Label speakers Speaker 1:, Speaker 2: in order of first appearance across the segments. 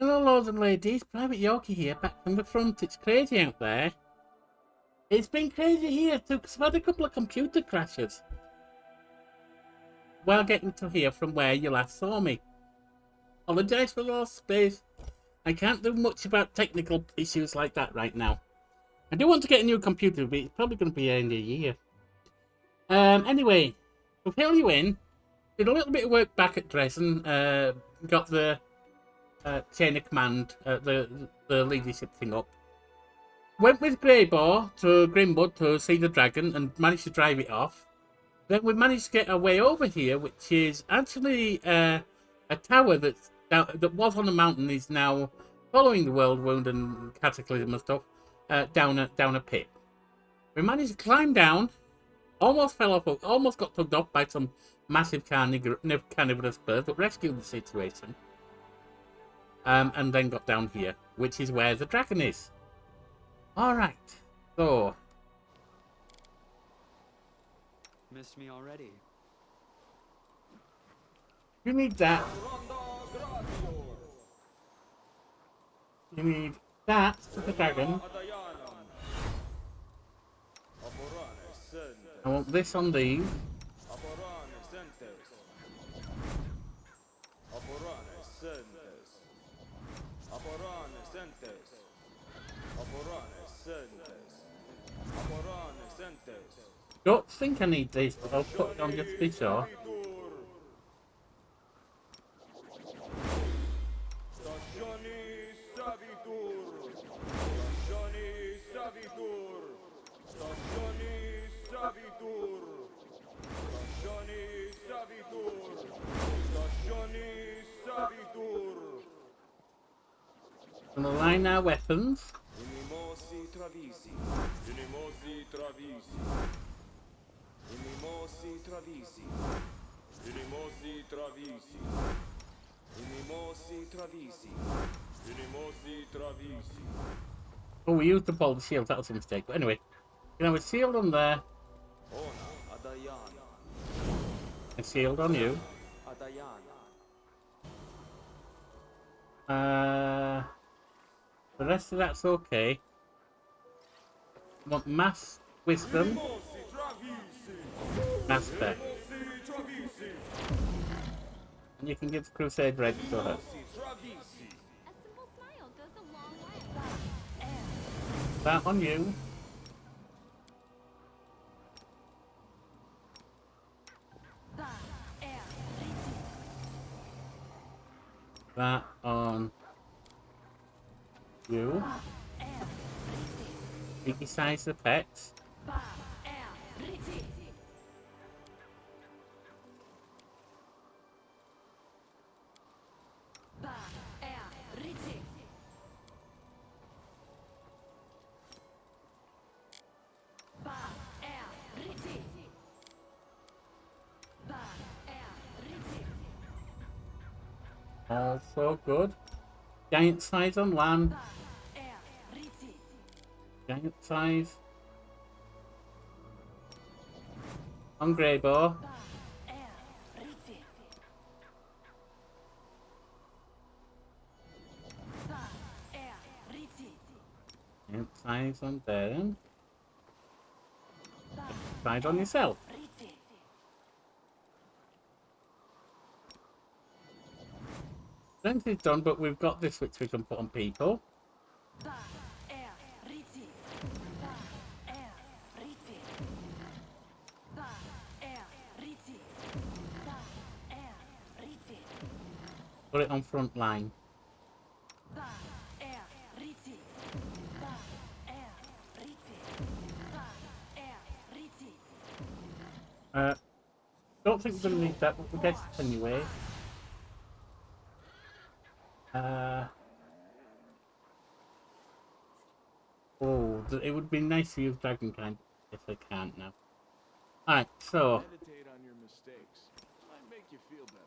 Speaker 1: Hello, lords and ladies. Private Yorkie here, back from the front. It's crazy out there. It's been crazy here too, because I've had a couple of computer crashes while getting to here from where you last saw me. Apologise for the lost space. I can't do much about technical issues like that right now. I do want to get a new computer, but it's probably going to be in a year. Anyway, to fill you in, did a little bit of work back at Dresden. Got the chain of command, the leadership thing up. Went with Greyboar to Grimwood to see the dragon and managed to drive it off. Then we managed to get our way over here, which is actually a tower that was on a mountain, is now following the world wound and cataclysm and stuff down a pit. We managed to climb down, almost fell off, almost got tugged off by some massive carnivorous birds, but rescued the situation. And then got down here, which is where the dragon is. Alright, so.
Speaker 2: Missed me already.
Speaker 1: You need that. You need that for the dragon. I want this on these. Don't think I need these, but I'll put it on just to be sure. Gonna align our weapons. Oh, we used the bolt shield, that was a mistake. But anyway, you have a shield on there. A shield on you. The rest of that's okay. Want mass wisdom, mass spec. And you can give the crusade red to her. That on you. That on you. Biggie size the pets. Also good. Giant size on land. Giant size on Greyboar. Giant size on Darren. Giant size on yourself. Strength is done, but we've got this which we can put on people. Put it on front line. Don't think we're going to need that, but we'll get it anyway. Oh, it would be nice to use Dragonkind if I can't now. Alright, so.
Speaker 3: Meditate on your mistakes. Might make you feel better.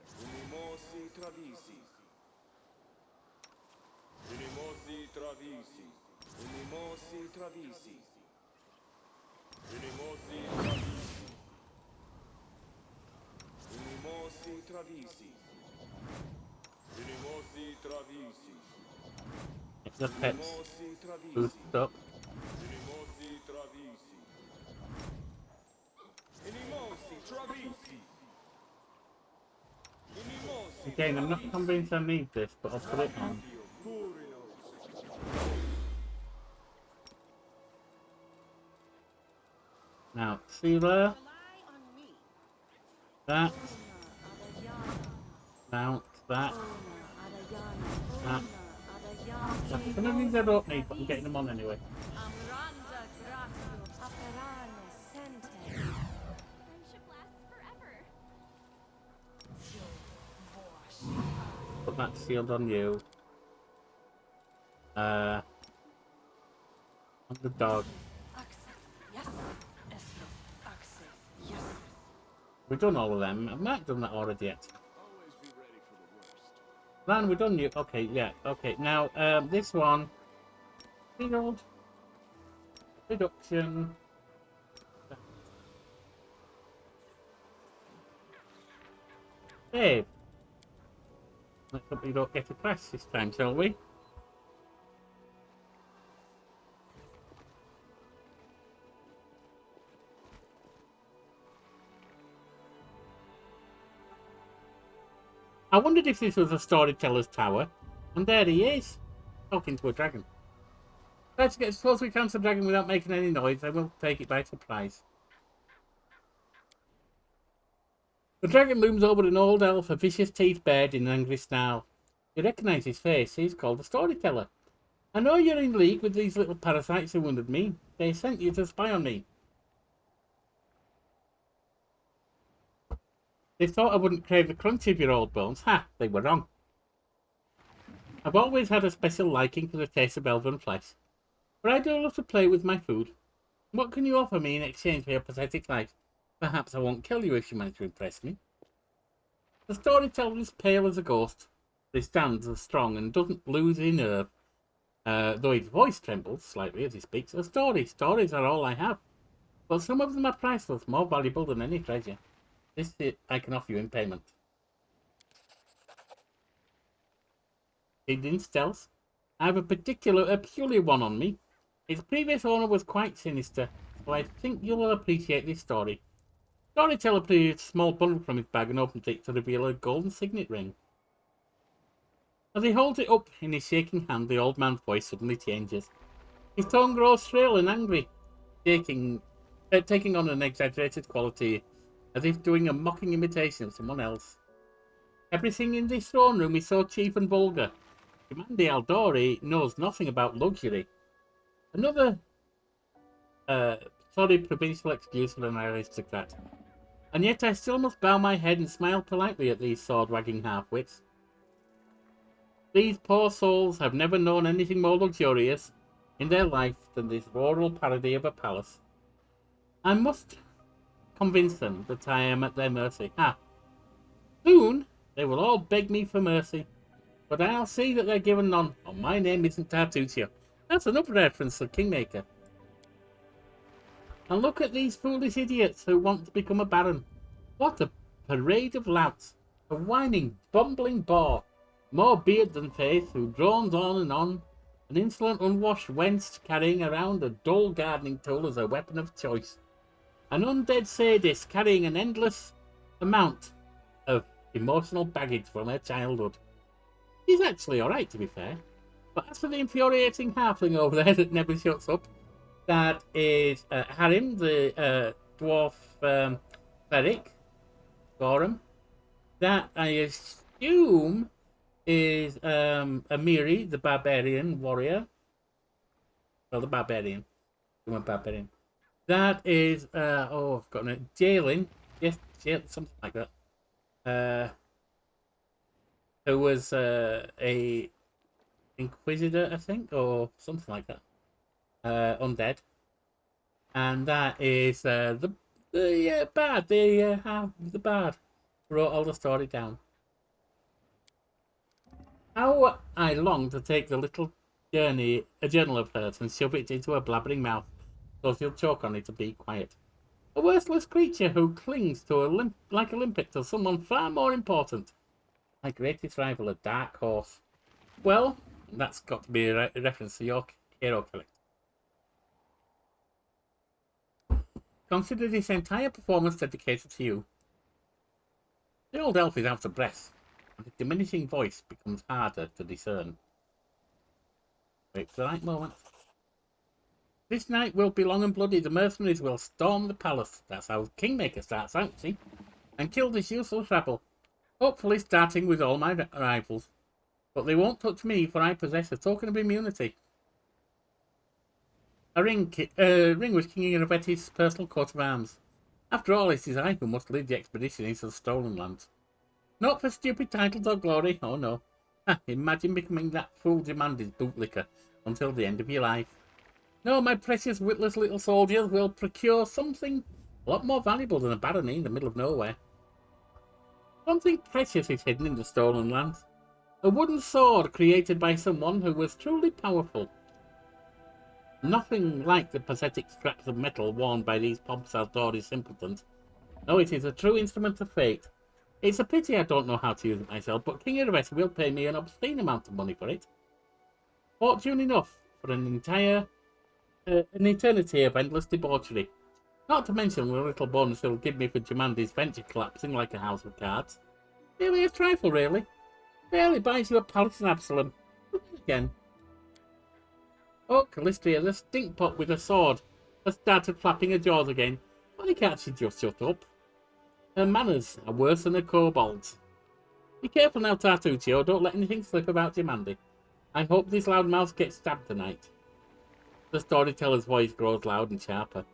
Speaker 1: get the pets boost up. Again, I'm not convinced I need this, but I'll put it on. Now, see there? That. Mount that. That. Some of these I don't need, but I'm getting them on anyway. Put that shield on you. On the dog. We've done all of them. I might have done that already yet. Man, we've done you. Okay, yeah. Okay, now this one. Field. Reduction. Save. Let's hope we don't get a crash this time, shall we? I wondered if this was a storyteller's tower, and there he is, talking to a dragon. Try to get as close as we can to the dragon without making any noise, then we'll take it by surprise. The dragon looms over an old elf, a vicious teeth bared in an angry snarl. You recognise his face, he's called the storyteller. I know you're in league with these little parasites who wounded me. They sent you to spy on me. They thought I wouldn't crave the crunch of your old bones. Ha! They were wrong. I've always had a special liking for the taste of elven flesh, but I do love to play with my food. What can you offer me in exchange for your pathetic life? Perhaps I won't kill you if you manage to impress me. The storyteller is pale as a ghost, but he stands as strong and doesn't lose his nerve, though his voice trembles slightly as he speaks. Stories are all I have, but some of them are priceless, more valuable than any treasure. This I can offer you in payment. In stealth, I have a peculiar one on me. Its previous owner was quite sinister, so I think you will appreciate this story. Storyteller pulls a small bundle from his bag and opens it to reveal a golden signet ring. As he holds it up in his shaking hand, the old man's voice suddenly changes. His tone grows shrill and angry, taking on an exaggerated quality, as if doing a mocking imitation of someone else. Everything in this throne room is so cheap and vulgar. Commander Aldori knows nothing about luxury. Another sorry provincial excuse for an aristocrat. And yet I still must bow my head and smile politely at these sword-wagging half-wits. These poor souls have never known anything more luxurious in their life than this rural parody of a palace. I must convince them that I am at their mercy. Soon they will all beg me for mercy, but I'll see that they're given none. Oh, my name isn't Tartutia. That's another reference to Kingmaker. And look at these foolish idiots who want to become a baron. What a parade of louts. A whining, bumbling bore, more beard than face, who drones on and on. An insolent, unwashed wench carrying around a dull gardening tool as a weapon of choice. An undead sadist carrying an endless amount of emotional baggage from her childhood. He's actually alright, to be fair. But as for the infuriating halfling over there that never shuts up, that is Harim, the dwarf cleric, Gorum. That I assume is Amiri, the barbarian warrior. Well, the barbarian. I'm a barbarian. That is, I've forgotten it. Jalen. Yes, something like that. Who was a inquisitor, I think, or something like that. Undead. And that is the bard. The bard wrote all the story down. How I long to take the little journal of hers and shove it into her blabbering mouth, so she'll choke on it to be quiet. A worthless creature who clings to like a limpet to someone far more important. My greatest rival, a dark horse. Well, That's got to be a reference to your hero character. Consider this entire performance dedicated to you. The old elf is out of breath, and his diminishing voice becomes harder to discern. Wait for the right moment. This night will be long and bloody. The mercenaries will storm the palace. That's how Kingmaker starts out, see? And kill this useless rabble. Hopefully starting with all my rivals. But they won't touch me, for I possess a token of immunity. A ring was King Iravetti's personal coat of arms. After all, it is I who must lead the expedition into the stolen lands. Not for stupid titles or glory, oh no. Imagine becoming that fool demanded bootlicker until the end of your life. No, my precious witless little soldiers will procure something a lot more valuable than a barony in the middle of nowhere. Something precious is hidden in the stolen lands. A wooden sword created by someone who was truly powerful. Nothing like the pathetic scraps of metal worn by these pompous outdoorsy simpletons. No, it is a true instrument of fate. It's a pity I don't know how to use it myself, but King Iravetti will pay me an obscene amount of money for it. Fortune enough for an eternity of endless debauchery. Not to mention the little bonus he'll give me for Jamandi's venture collapsing like a house of cards. Merely a trifle, really. Barely buys you a palace in Absalom. But then again. Oh, Callistria, the stinkpot with a sword, has started flapping her jaws again. Why can't she just shut up? Her manners are worse than a kobold's. Be careful now, Tartuccio. Don't let anything slip about Jamandi. I hope this loudmouth gets stabbed tonight. The storyteller's voice grows loud and sharper.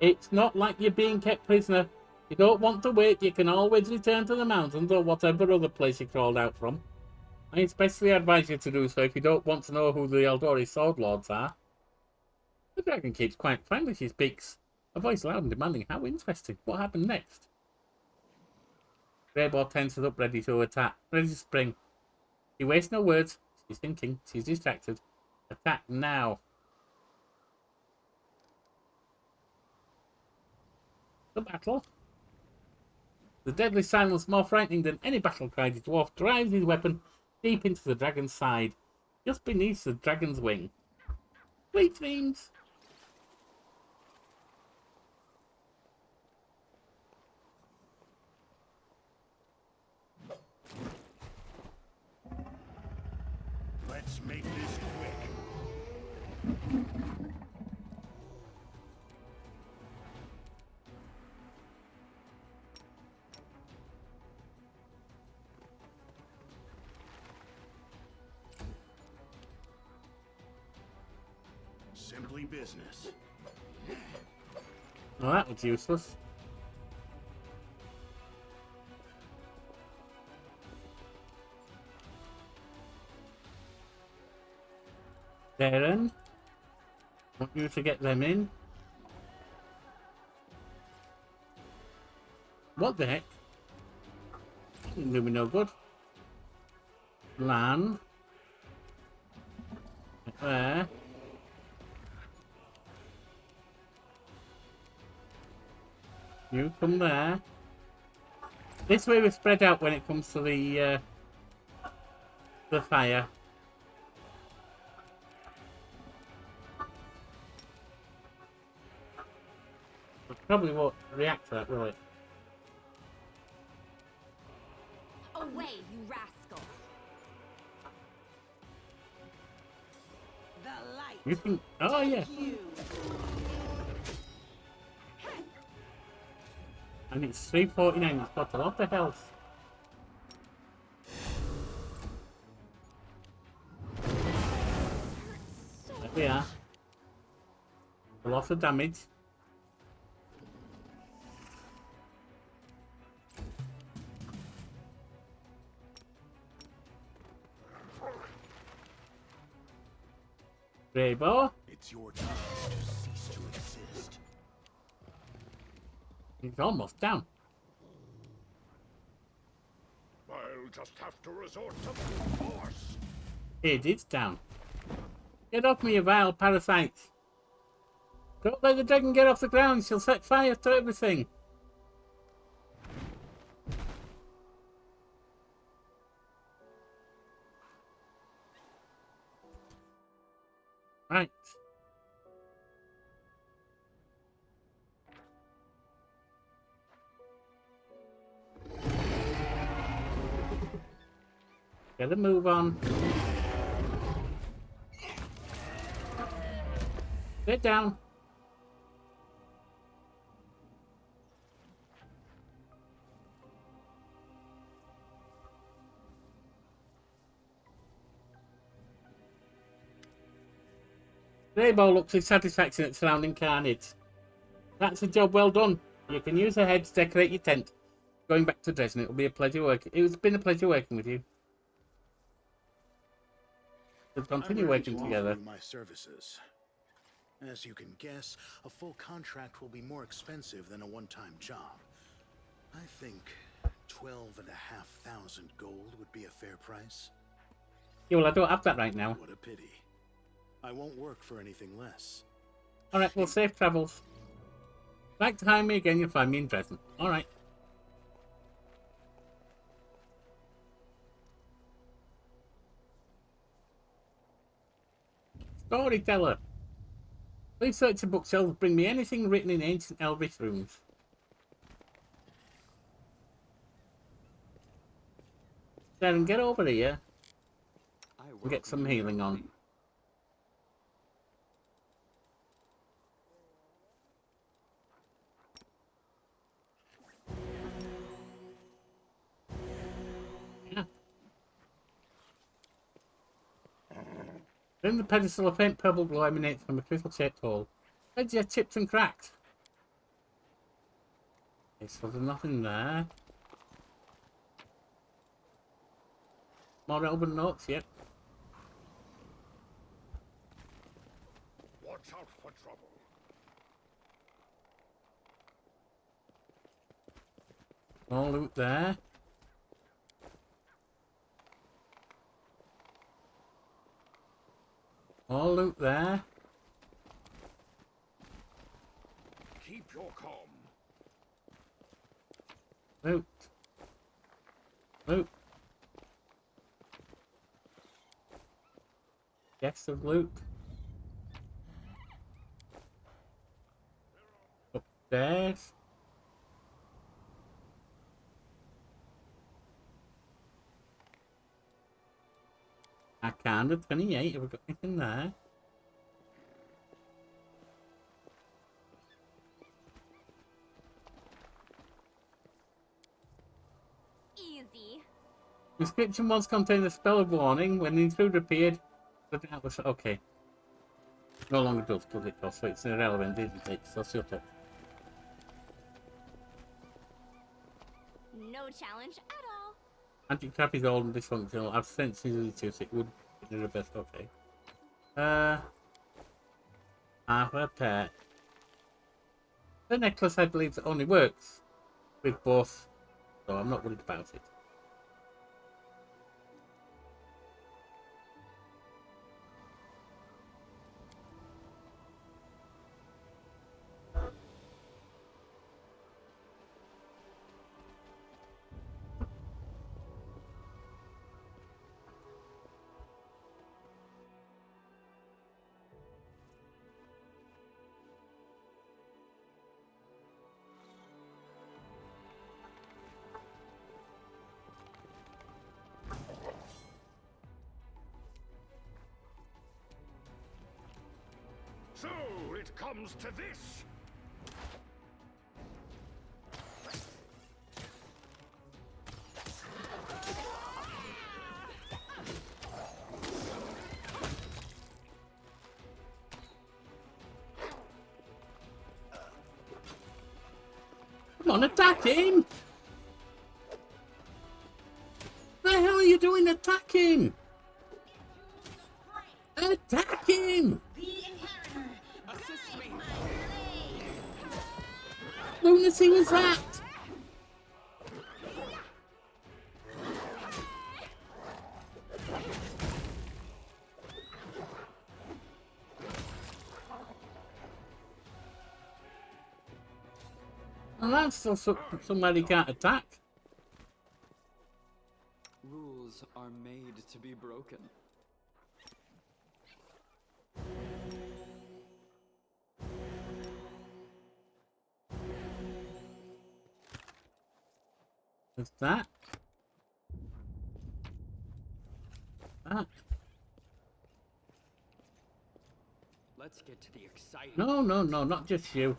Speaker 1: It's not like you're being kept prisoner. You don't want to wait. You can always return to the mountains or whatever other place you crawled out from. I especially advise you to do so if you don't want to know who the Eldori sword lords are. The dragon keeps quite friendly. She speaks, a voice loud and demanding. How interesting. What happened next? Greyboar tenses up, ready to attack, ready to spring. She wastes no words. She's thinking. She's distracted. Attack now. The battle. The deadly silence, more frightening than any battle cry, the dwarf drives his weapon deep into the dragon's side, just beneath the dragon's wing. Sweet dreams!
Speaker 3: Let's make this quick. Simply business.
Speaker 1: Well, that was useless. Darren, want you to get them in. What the heck? Didn't do me no good. Land. There. You come there. This way we spread out when it comes to the fire. It probably won't react to that, will it?
Speaker 4: Away, you rascal! The light.
Speaker 1: You can. Oh yeah.
Speaker 4: You.
Speaker 1: And it's 349. It's got a lot of health. There we are. A lot of damage. Greyboar.
Speaker 3: It's your time to cease to exist.
Speaker 1: He's almost down.
Speaker 3: I'll just have to resort to force.
Speaker 1: It's down. Get off me, you vile parasites. Don't let the dragon get off the ground. She'll set fire to everything. Right. Get a move on. Sit down. Rainbow looks with satisfaction at surrounding carnage. That's a job well done. You can use her head to decorate your tent. Going back to Dresden, it will be a pleasure working. It's been a pleasure working with you. We'll continue
Speaker 5: I'm ready
Speaker 1: working
Speaker 5: to
Speaker 1: together.
Speaker 5: offer you my services. As you can guess, a full contract will be more expensive than a one-time job. I think 12,500 gold would be a fair price.
Speaker 1: Yeah, well, I don't have that right now.
Speaker 5: What a pity. I won't work for anything less.
Speaker 1: Alright, well, safe travels. Like to hire me again, you'll find me in Dresden. Alright. Storyteller. Please search the bookshelves. Bring me anything written in ancient Elvish runes. Then get over here and get some healing on. Yeah. Then the pedestal of faint purple glow emanates from a crystal-shaped hole. Edges are chipped and cracked. Okay, so there's nothing there. More elven notes, yep.
Speaker 3: Watch out for trouble.
Speaker 1: More loot there. More loot there.
Speaker 3: Keep your calm.
Speaker 1: Loot. Loot. Yes, of loot. Upstairs. I can't. 28. Have we got anything there?
Speaker 4: Easy.
Speaker 1: The inscription once contained a spell of warning. When the intruder appeared, that was okay. No longer does it? So it's irrelevant, isn't it? So shut up.
Speaker 4: No challenge at all.
Speaker 1: Anti-trap is old and dysfunctional. I've sensed easily to it would be the best. Okay. Half a pet. The necklace, I believe, only works with both, so I'm not worried about it.
Speaker 3: So it comes to this.
Speaker 1: Come on, attack him! The hell are you doing? Attack him! Attack him! Lunacy was that? And that's still somebody can't attack.
Speaker 2: Rules are made to be broken.
Speaker 1: There's that. That.
Speaker 2: Let's get to the exciting.
Speaker 1: No, no, no, not just you.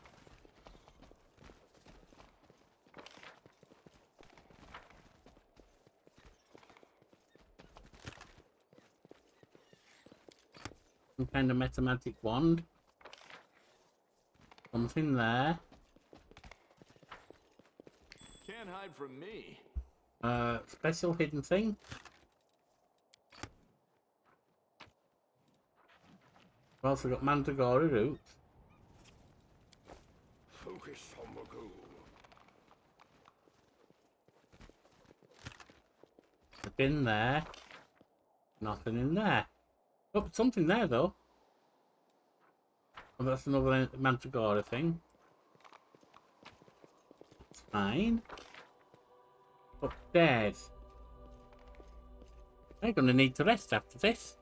Speaker 1: Some kind of metamagic wand. Something there.
Speaker 3: Can't hide from me.
Speaker 1: Special hidden thing. We've also got Mandragora roots.
Speaker 3: Focus on the goal.
Speaker 1: The bin there. Nothing in there. Oh, something there though. Oh, that's another Mandragora thing. It's fine. Upstairs. They're gonna need to rest after this.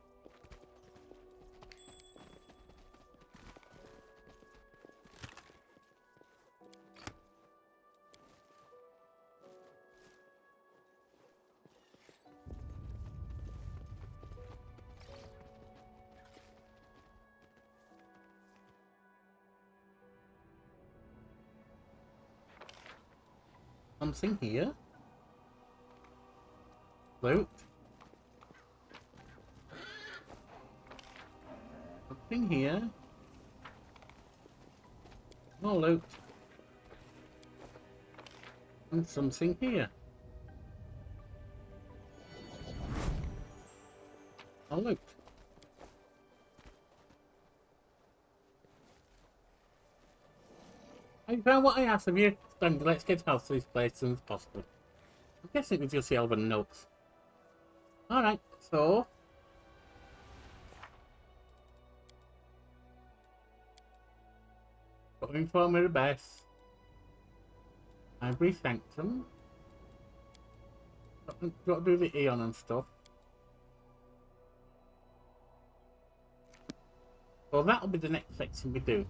Speaker 1: Something here. Loot. Something here. More loot. And something here. More loot. I found what I asked of you. Then let's get out of this place as soon as possible. I'm guessing it was just the Elven notes. Alright, so... going for me the best. Ivory Sanctum. Got to do the Aeon and stuff. So that'll be the next section we do.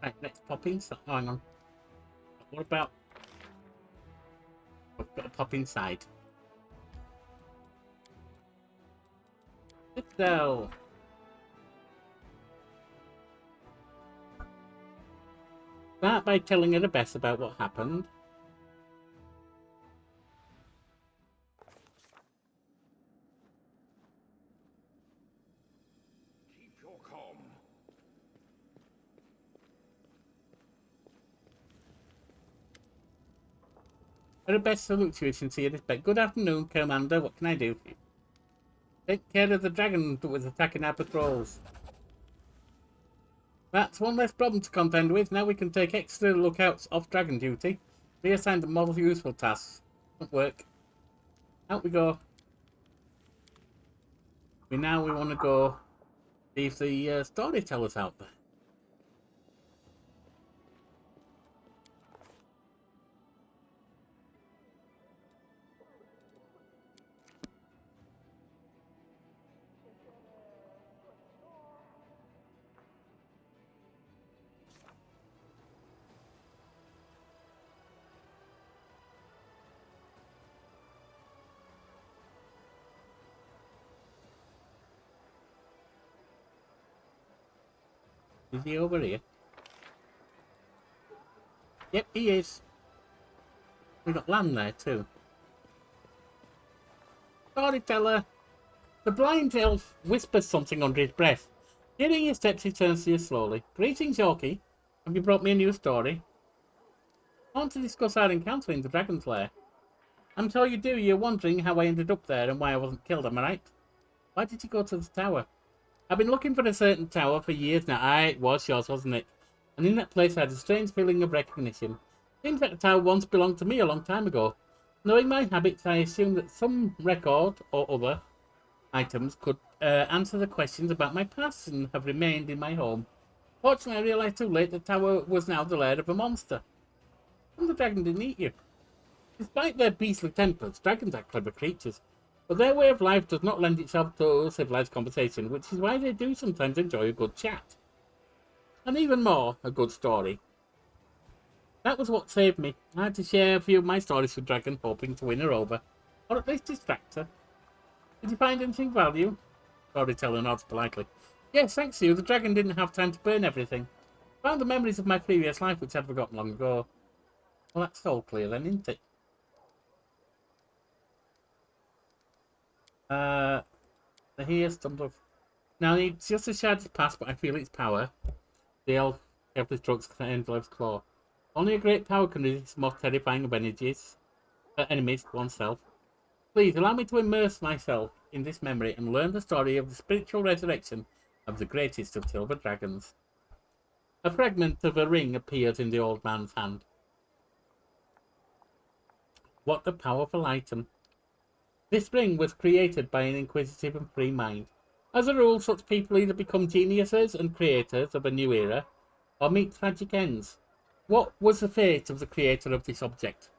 Speaker 1: Right, let's pop inside. Oh, hang on. What about... I've got to pop inside. So... start by telling her the best about what happened.
Speaker 3: Keep your calm.
Speaker 1: The best salute to you sincere respect. Good afternoon, Commander. What can I do for you? Take care of the dragon that was attacking our patrols. That's one less problem to contend with. Now we can take extra lookouts off dragon duty. Reassign them more useful tasks. Won't work. Out we go. We want to go see if the storyteller's out there. Is he over here? Yep, he is. We got land there too. Storyteller. The blind elf whispers something under his breath. Hearing his steps, he turns to you slowly. Greetings, Yorkie. Have you brought me a new story? I want to discuss our encounter in the dragon's lair. I'm sure you do. You're wondering how I ended up there and why I wasn't killed, am I right? Why did you go to the tower? I've been looking for a certain tower for years now. It was yours, wasn't it? And in that place I had a strange feeling of recognition. Seems like the tower once belonged to me a long time ago. Knowing my habits, I assumed that some record or other items could answer the questions about my past and have remained in my home. Fortunately, I realised too late the tower was now the lair of a monster. And the dragon didn't eat you. Despite their beastly tempers, dragons are clever creatures, but their way of life does not lend itself to civilized conversation, which is why they do sometimes enjoy a good chat. And even more, a good story. That was what saved me. I had to share a few of my stories with Dragon, hoping to win her over, or at least distract her. Did you find anything of value? Storyteller nods politely. Yes, thanks to you, the dragon didn't have time to burn everything. Found the memories of my previous life, which I'd forgotten long ago. Well, that's all clear then, isn't it? Here's some of... Now, it's just a shard's past, but I feel its power. The elf carefully strokes the envelope's claw. Only a great power can resist the most terrifying of enemies to oneself. Please, allow me to immerse myself in this memory and learn the story of the spiritual resurrection of the greatest of silver dragons. A fragment of a ring appears in the old man's hand. What a powerful item. This ring was created by an inquisitive and free mind. As a rule, such people either become geniuses and creators of a new era, or meet tragic ends. What was the fate of the creator of this object?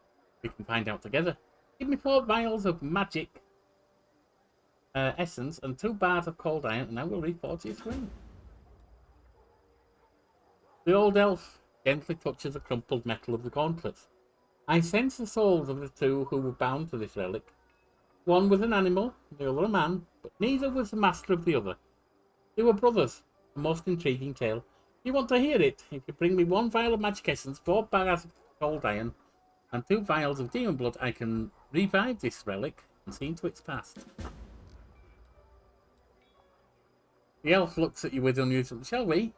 Speaker 1: We can find out together. Give me 4 vials of magic essence and 2 bars of cold iron, and I will reforge this ring. The old elf gently touches the crumpled metal of the gauntlets. I sense the souls of the 2 who were bound to this relic. One was an animal, the other a man, but neither was the master of the other. They were brothers, a most intriguing tale. You want to hear it? If you bring me 1 vial of magic essence, 4 bars of cold iron, and 2 vials of demon blood, I can revive this relic and see into its past. The elf looks at you with unusual. Shall we?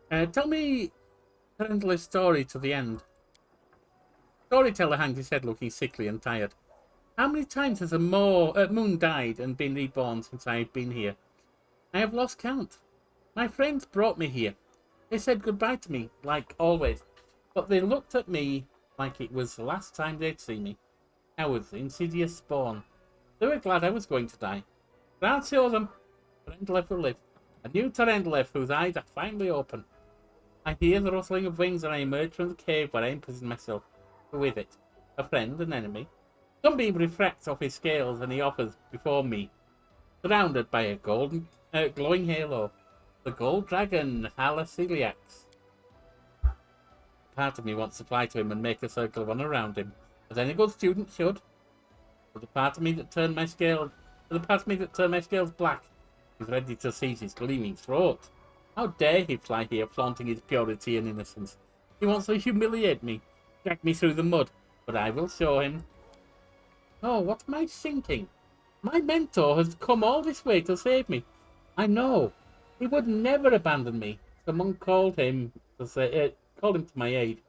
Speaker 1: Tell me Trendler's story to the end. Storyteller hangs his head, looking sickly and tired. How many times has a moon died and been reborn since I've been here? I have lost count. My friends brought me here. They said goodbye to me, like always, but they looked at me like it was the last time they'd seen me. Cowards, insidious spawn. They were glad I was going to die. But I'll show them. Terendlev will live. A new Terendlev whose eyes are finally open. I hear the rustling of wings and I emerge from the cave where I imprisoned myself. With it, a friend, an enemy. Sunbeam refracts off his scales and he offers before me, surrounded by a glowing halo. The gold dragon, Halaciliax. Part of me wants to fly to him and make a circle of honor around him, as any good student should. But the part of me that turned my scales black is ready to seize his gleaming throat. How dare he fly here, flaunting his purity and innocence? He wants to humiliate me, drag me through the mud, but I will show him. Oh, what am I thinking? My mentor has come all this way to save me. I know. He would never abandon me. Someone called him to my aid.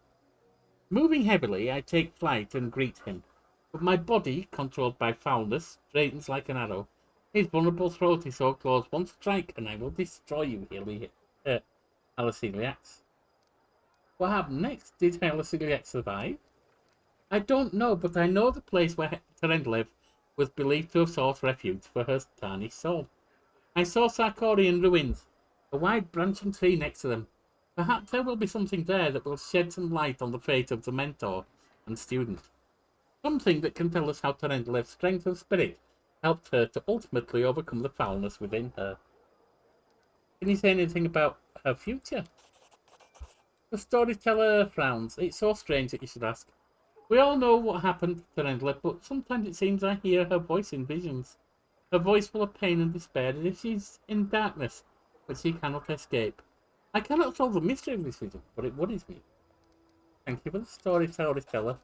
Speaker 1: Moving heavily, I take flight and greet him. But my body, controlled by foulness, straightens like an arrow. His vulnerable throat is so close. One strike and I will destroy you, Halaciliax. What happened next? Did Halaciliax survive? I don't know, but I know the place where Terendlev was believed to have sought refuge for her tarnished soul. I saw Sarkorian ruins, a wide branching tree next to them. Perhaps there will be something there that will shed some light on the fate of the mentor and student. Something that can tell us how Terendlev's strength of spirit helped her to ultimately overcome the foulness within her. Can you say anything about her future? The storyteller frowns. It's so strange that you should ask. We all know what happened to Terendlev, but sometimes it seems I hear her voice in visions. Her voice full of pain and despair, as if she's in darkness, but she cannot escape. I cannot solve the mystery of this vision, but it worries me. Thank you for the story, storyteller.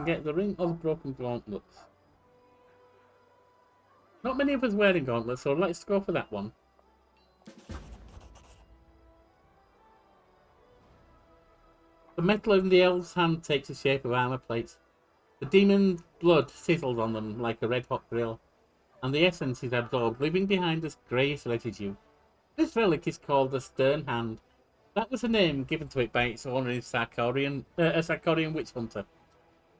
Speaker 1: Get the ring or the broken gauntlets. Not many of us wearing gauntlets, so let's go for that one. The metal in the elf's hand takes the shape of armor plates. The demon blood sizzles on them like a red-hot grill. and the essence is absorbed, leaving behind this greyish residue. This relic is called the Stern Hand. That was a name given to it by its owner, a Sarkorian witch hunter.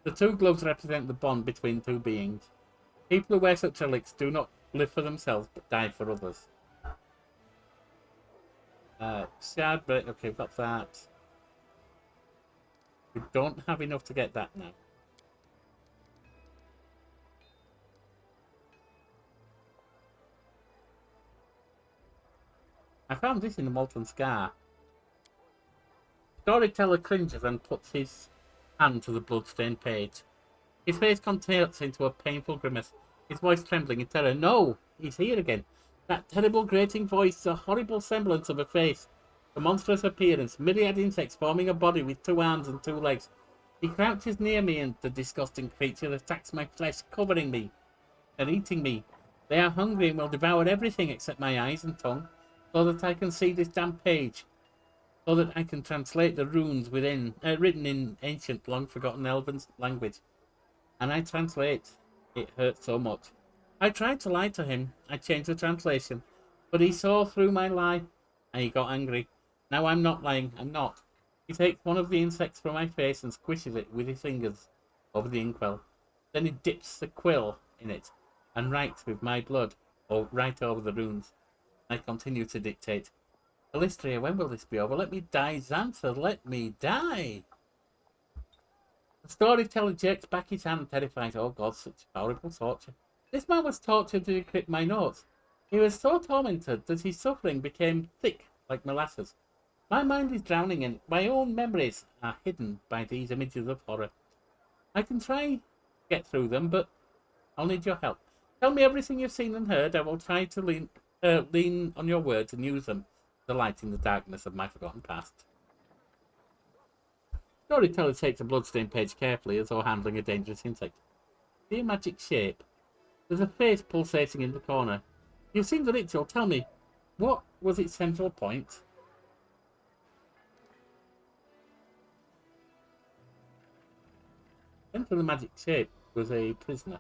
Speaker 1: The two gloves represent the bond between two beings. People who wear such relics do not live for themselves, but die for others. Shard break. Okay, we've got that. We don't have enough to get that now. I found this in the Molten Scar. Storyteller cringes and puts his hand to the bloodstained page. His face contorts into a painful grimace, his voice trembling in terror. No! He's here again. That terrible grating voice, a horrible semblance of a face. The monstrous appearance, myriad insects forming a body with 2 arms and 2 legs. He crouches near me and the disgusting creature attacks my flesh, covering me and eating me. They are hungry and will devour everything except my eyes and tongue, so that I can see this damn page, so that I can translate the runes within, written in ancient, long-forgotten elven language. And I translate. It hurts so much. I tried to lie to him. I changed the translation, but he saw through my lie, and he got angry. Now I'm not lying. I'm not. He takes one of the insects from my face and squishes it with his fingers over the inkwell. Then he dips the quill in it and writes with my blood, or right over the runes. I continue to dictate. Alistria, when will this be over? Let me die, Xantha, let me die! The storyteller jerks back his hand, terrified. Oh God, such horrible torture. This man was tortured to decrypt my notes. He was so tormented that his suffering became thick like molasses. My mind is drowning and my own memories are hidden by these images of horror. I can try to get through them, but I'll need your help. Tell me everything you've seen and heard. I will try to lean on your words and use them to light in the darkness of my forgotten past. Storyteller takes a bloodstained page carefully as though handling a dangerous insect. See a magic shape. There's a face pulsating in the corner. You've seen the ritual. Tell me, what was its central point? Center of the magic shape was a prisoner.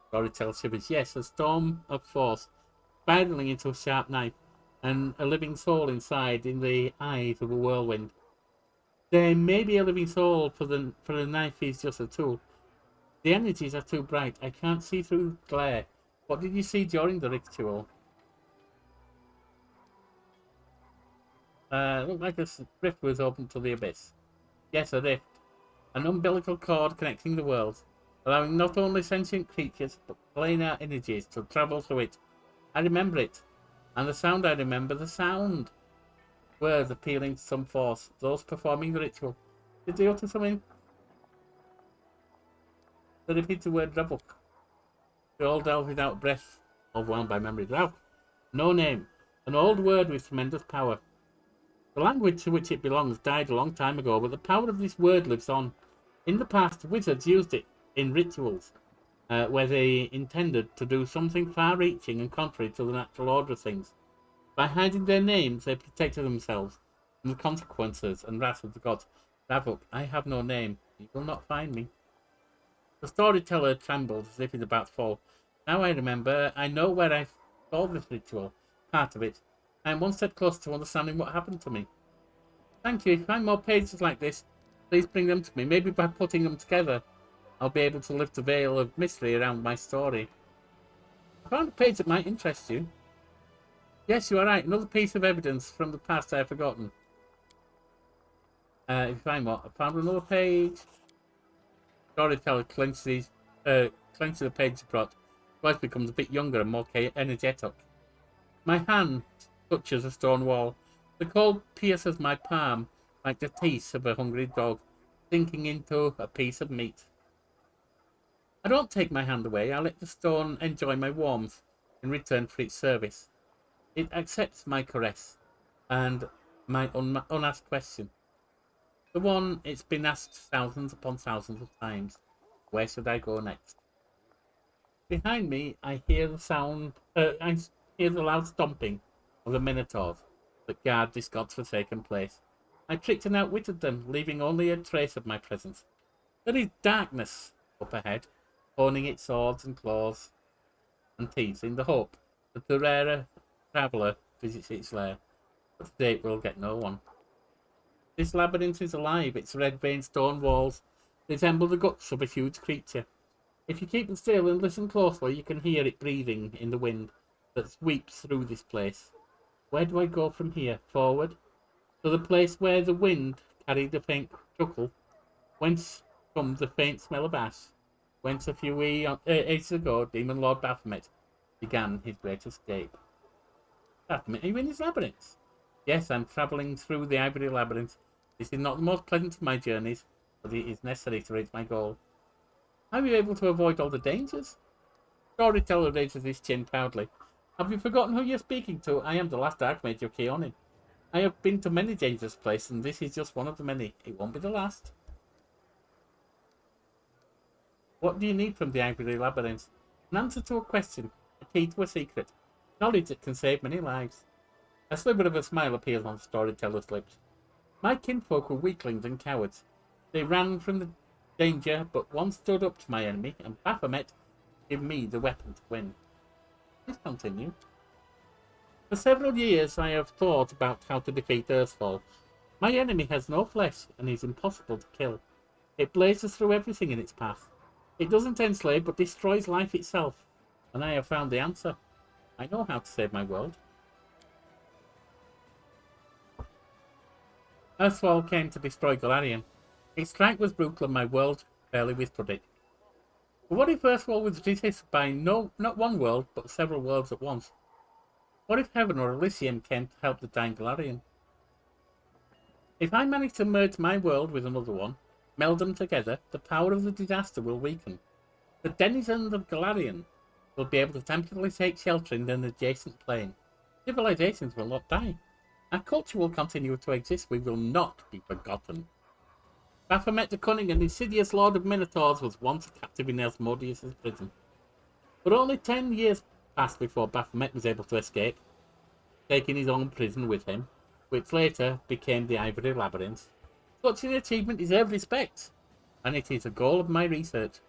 Speaker 1: Storyteller shivers. Yes, a storm of force, spiraling into a sharp knife, and a living soul inside in the eyes of a whirlwind. There may be a living soul, for the knife is just a tool. The energies are too bright. I can't see through glare. What did you see during the ritual? Looked like a rift was opened to the abyss. Yes, a rift. An umbilical cord connecting the worlds, allowing not only sentient creatures, but planar energies to travel through it. I remember it. And the sound I remember, the sound. Words appealing to some force. Those performing the ritual. Did they utter something? They repeated the word Rabuk. They all delved without breath, overwhelmed by memory. Rabuk. No name. An old word with tremendous power. The language to which it belongs died a long time ago, but the power of this word lives on. In the past, wizards used it in rituals, where they intended to do something far-reaching and contrary to the natural order of things. By hiding their names, they protected themselves from the consequences and wrath of the gods. Ravuk, I have no name. You will not find me. The storyteller trembled as if he's about to fall. Now I remember. I know where I saw this ritual. Part of it. I am one step closer to understanding what happened to me. Thank you. If you find more pages like this, please bring them to me. Maybe by putting them together, I'll be able to lift the veil of mystery around my story. I found a page that might interest you. Yes, you are right. Another piece of evidence from the past I have forgotten. If you find what? I found another page. Storyteller clenches the page he brought. Voice becomes a bit younger and more energetic. My hand touches a stone wall. The cold pierces my palm like the teeth of a hungry dog sinking into a piece of meat. I don't take my hand away. I let the stone enjoy my warmth in return for its service. It accepts my caress and my unasked question. The one it's been asked thousands upon thousands of times. Where should I go next? Behind me, I hear the loud stomping of the minotaurs that guard this god's-forsaken place. I tricked and outwitted them, leaving only a trace of my presence. There is darkness up ahead. honing its swords and claws and teeth in the hope that the rarer traveller visits its lair. But today it will get no one. This labyrinth is alive. Its red-veined stone walls resemble the guts of a huge creature. If you keep still and listen closely, you can hear it breathing in the wind that sweeps through this place. Where do I go from here? Forward? To the place where the wind carried a faint chuckle, whence comes the faint smell of ash, whence a few ages ago Demon Lord Baphomet began his great escape. Baphomet, are you in this labyrinth? Yes, I'm travelling through the Ivory Labyrinth. This is not the most pleasant of my journeys, but it is necessary to reach my goal. How are you able to avoid all the dangers? Storyteller raises his chin proudly. Have you forgotten who you're speaking to? I am the last Archmage of Keonin. I have been to many dangerous places, and this is just one of the many. It won't be the last. What do you need from the Ivory Labyrinth? An answer to a question, a key to a secret, knowledge that can save many lives. A sliver of a smile appears on the storyteller's lips. My kinfolk were weaklings and cowards. They ran from the danger, but one stood up to my enemy, and Baphomet gave me the weapon to win. Please continue. For several years I have thought about how to defeat Earthfall. My enemy has no flesh and is impossible to kill. It blazes through everything in its path. It doesn't enslave but destroys life itself. And I have found the answer. I know how to save my world. Earthfall came to destroy Golarion. Its strike was brutal and my world barely withstood it. But what if Earthfall was resisted by not one world, but several worlds at once? What if Heaven or Elysium came to help the dying Golarion? If I manage to merge my world with another one, meld them together, the power of the disaster will weaken. The denizens of Golarion will be able to temporarily take shelter in an adjacent plane. Civilizations will not die. Our culture will continue to exist. We will not be forgotten. Baphomet the cunning and insidious Lord of Minotaurs was once a captive in Asmodeus' prison. But only 10 years passed before Baphomet was able to escape, taking his own prison with him, which later became the Ivory Labyrinth. Such an achievement deserves respect, and it is a goal of my research.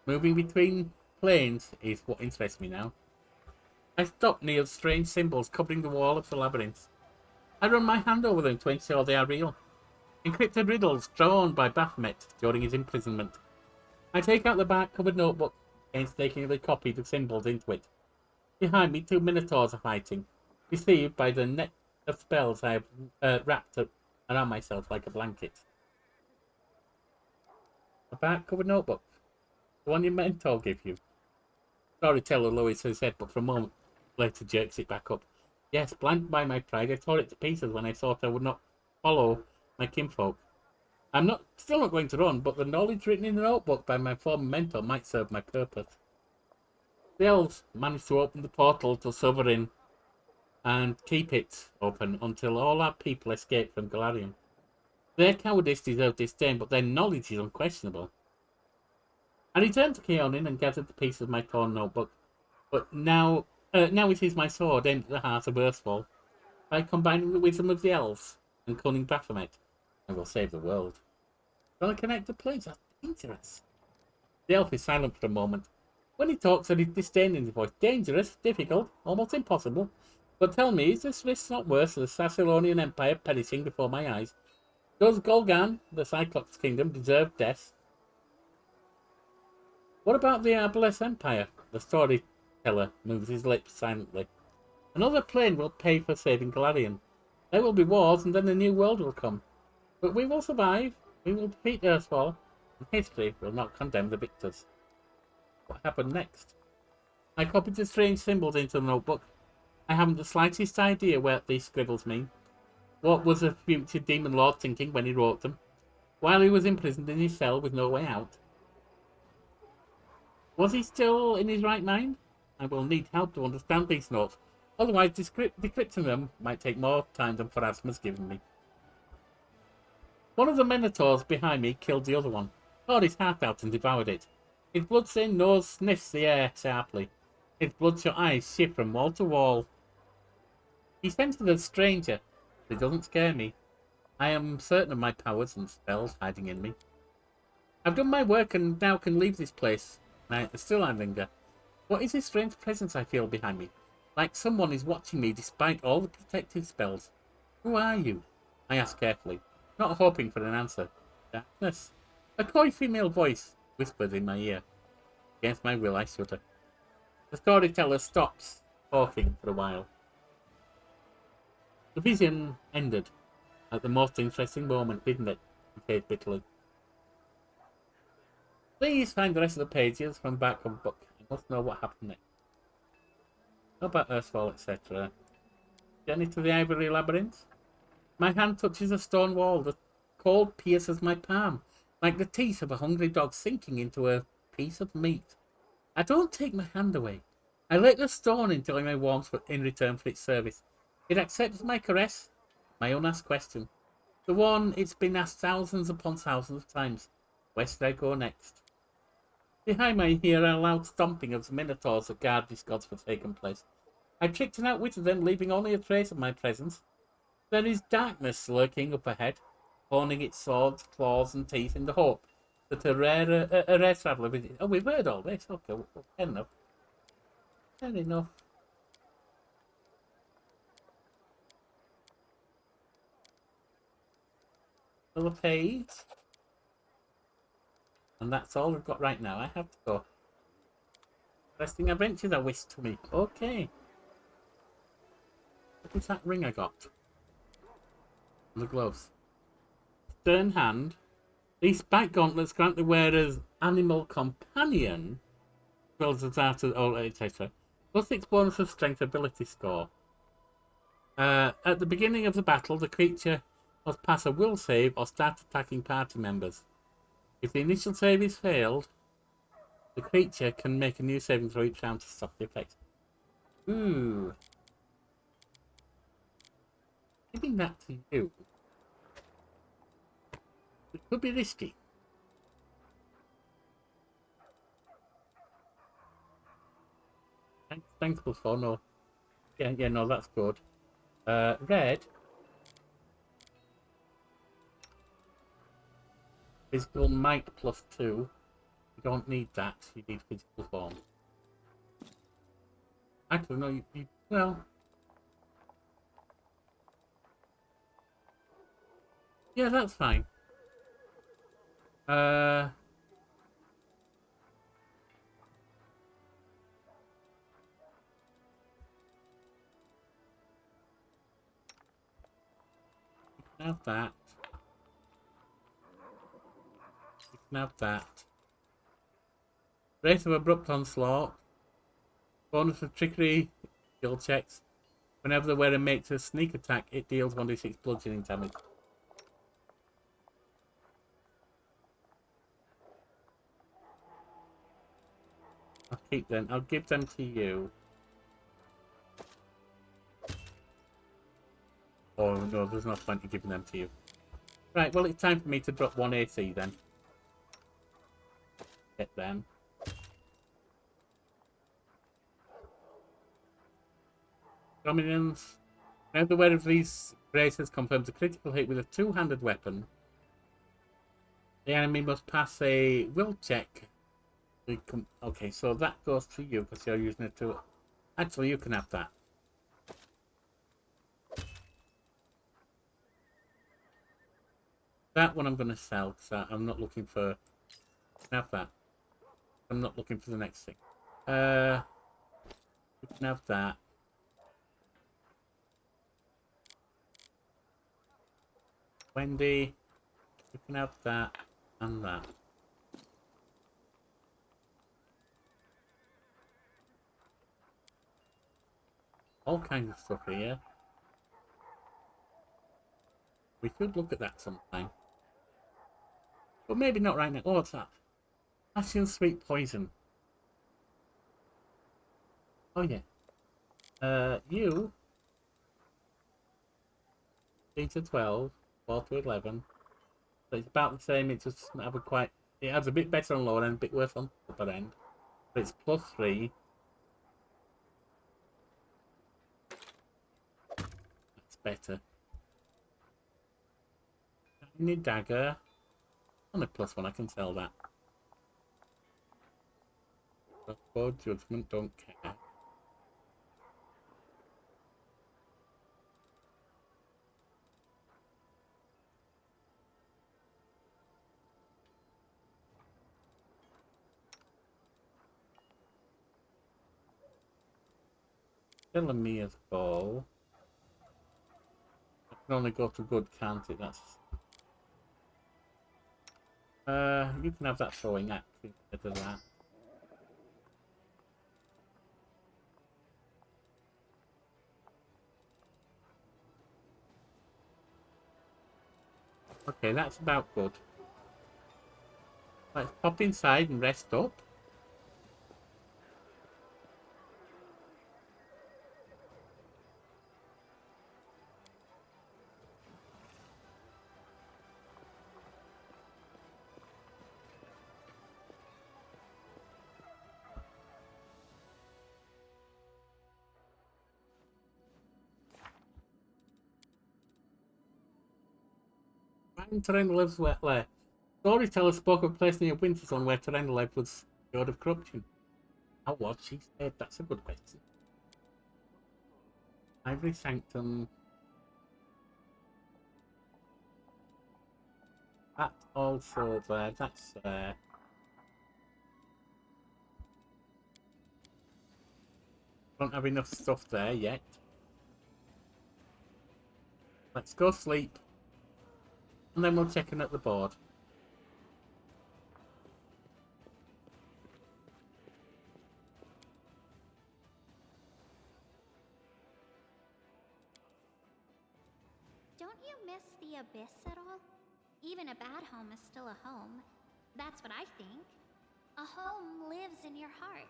Speaker 1: Moving between planes is what interests me now. I stop near strange symbols covering the wall of the labyrinth. I run my hand over them to ensure they are real. Encrypted riddles drawn by Baphomet during his imprisonment. I take out the bark-covered notebook, painstakingly copy the symbols into it. Behind me, 2 minotaurs are fighting, deceived by the net of spells I have wrapped around myself like a blanket. A bark-covered notebook. The one your mentor gave you. Storyteller lowers his head, but for a moment later jerks it back up. Yes, blinded by my pride, I tore it to pieces when I thought I would not follow my kinfolk. I'm still not going to run, but the knowledge written in the notebook by my former mentor might serve my purpose. The elves managed to open the portal to Sovereign and keep it open until all our people escaped from Golarion. Their cowardice deserved disdain, but their knowledge is unquestionable. I returned to Keonin and gathered the pieces of my torn notebook, but now it is my sword aimed at the heart of Earthfall. By combining the wisdom of the elves and cunning Baphomet, I will save the world. Will I connect the planes? That's dangerous. The elf is silent for a moment. When he talks, there is disdain in his voice. Dangerous, difficult, almost impossible. But tell me, is this risk not worse than the Sassilonian Empire perishing before my eyes? Does Golgan, the Cyclops Kingdom, deserve death? What about the Arbalest Empire? The storyteller moves his lips silently. Another plane will pay for saving Golarion. There will be wars, and then a new world will come. But we will survive. We will defeat Earthfall, and history will not condemn the victors. What happened next? I copied the strange symbols into the notebook. I haven't the slightest idea what these scribbles mean. What was the future Demon Lord thinking when he wrote them? While he was imprisoned in his cell with no way out? Was he still in his right mind? I will need help to understand these notes. Otherwise, decrypting them might take more time than Pharasma's given me. One of the Minotaurs behind me killed the other one, tore his heart out and devoured it. His blood-stained nose sniffs the air sharply. His bloodshot eyes shift from wall to wall. He senses a stranger, but it doesn't scare me. I am certain of my powers and spells hiding in me. I've done my work and now can leave this place. Still I linger. What is this strange presence I feel behind me? Like someone is watching me despite all the protective spells. Who are you? I ask carefully, not hoping for an answer. Darkness. A coy female voice whispers in my ear. Against my will, I shudder. The storyteller stops talking for a while. The vision ended at the most interesting moment, didn't it? He said bitterly. Please find the rest of the pages from back of the book. I must know what happened next. How about Earthfall, etc. Journey to the Ivory Labyrinth? My hand touches a stone wall. The cold pierces my palm, like the teeth of a hungry dog sinking into a piece of meat. I don't take my hand away. I let the stone enjoy my warmth in return for its service. It accepts my caress, my unasked question. The one it's been asked thousands upon thousands of times. Where should I go next? Behind me hear a loud stomping of the minotaurs that guard this god's forsaken place. I tricked and outwitted them, leaving only a trace of my presence. There is darkness lurking up ahead, honing its swords, claws, and teeth in the hope that a rare traveller visits. Oh, we've heard all this. Okay, well, fair enough. Fair enough. Another page. And that's all we've got right now. I have to go. Interesting adventures I wish to me. Okay. What was that ring I got? The gloves. Stern hand. These spike gauntlets grant the wearer's animal companion, as well as the art of etc. Plus 6 bonus of strength ability score. At the beginning of the battle, the creature must pass a will save or start attacking party members. If the initial save is failed, the creature can make a new saving throw each round to stop the effect. Ooh. Giving that to you. It could be risky. Thanks plus 4, no. Yeah, no, that's good. Red. Physical might plus 2. You don't need that. You need physical form. Actually, no, you well. Yeah, that's fine. You can have that. You can have that. Race of Abrupt Onslaught. Bonus of Trickery skill checks. Whenever the wearer makes a sneak attack, it deals 1d6 bludgeoning damage. I'll keep them. I'll give them to you. Oh no, there's no point in giving them to you. Right, well it's time for me to drop 1 AC then. Get them. Dominance. Now the wearer of these braces confirms a critical hit with a two-handed weapon. The enemy must pass a will check. Okay, so that goes to you because you're using it to... Actually, you can have that. That one I'm going to sell because I'm not looking for... Have that. I'm not looking for the next thing. You can have that. Wendy, you can have that and that. All kinds of stuff here. We could look at that sometime. But maybe not right now. Oh, what's that? Passion Sweet Poison. Oh, yeah. You... 3 to 12, 4 to 11. So it's about the same, it just doesn't have a quite... It has a bit better on lower end, a bit worse on upper end. But it's plus 3. That's better. Tiny dagger. On a plus 1, I can sell that. Board judgment, don't care. Telomere's ball. I can only go to good, can't it? That's you can have that throwing axe instead of that. Okay, that's about good. Let's pop inside and rest up. Terrain lives wetly. Storyteller spoke of placing a winter zone where terrain life was cured of corruption. How was she said? That's a good question. Ivory Sanctum. That's also there. That's there. Don't have enough stuff there yet. Let's go sleep. And then we'll check in at the board.
Speaker 4: Don't you miss the abyss at all? Even a bad home is still a home. That's what I think. A home lives in your heart.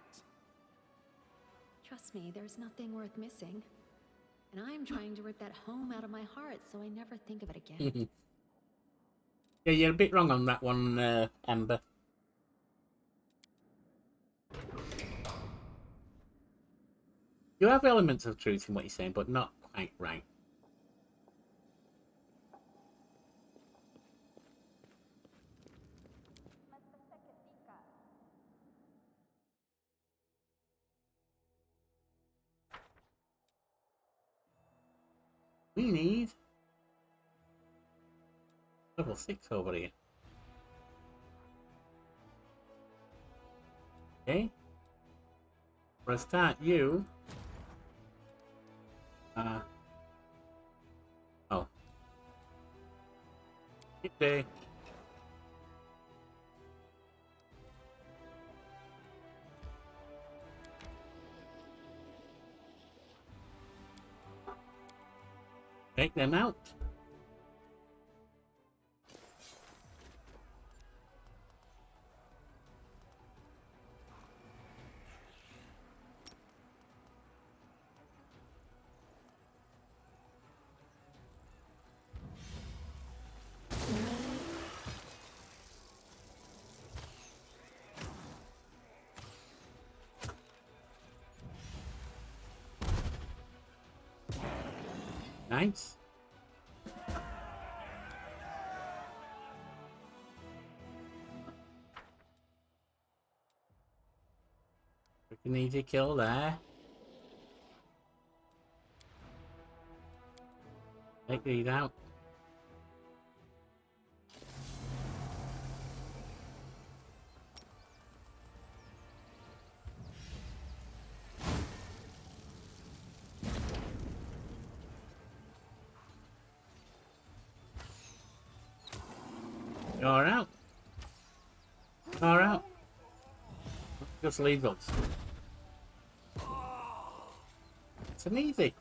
Speaker 6: Trust me, there's nothing worth missing. And I'm trying to rip that home out of my heart so I never think of it again.
Speaker 1: Yeah, you're a bit wrong on that one, Ember. You have elements of truth in what you're saying, but not quite right. We need level 6 over here. Okay. For a start, you. Oh. Good day. Take them out. Nice. We can easy kill there. Take these out. You're out. You're out. Just leave those. It's an easy.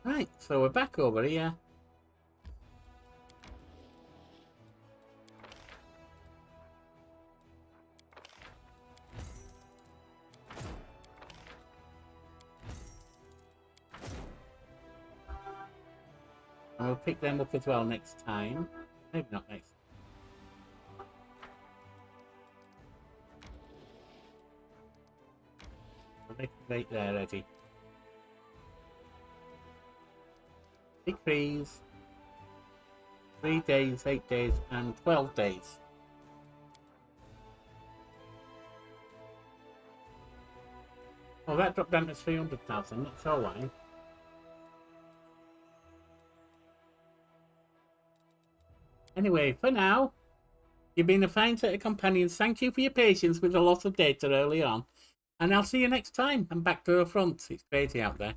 Speaker 1: Right, so we're back over here. And we'll pick them up as well next time. Maybe not next. Right there, Eddie. Decrease. 3 days, 8 days, and 12 days. Oh, that dropped down to 300,000. Not sure why. Anyway, for now, you've been a fine set of companions. Thank you for your patience with the loss of data early on. And I'll see you next time. I'm back to the front. It's crazy out there.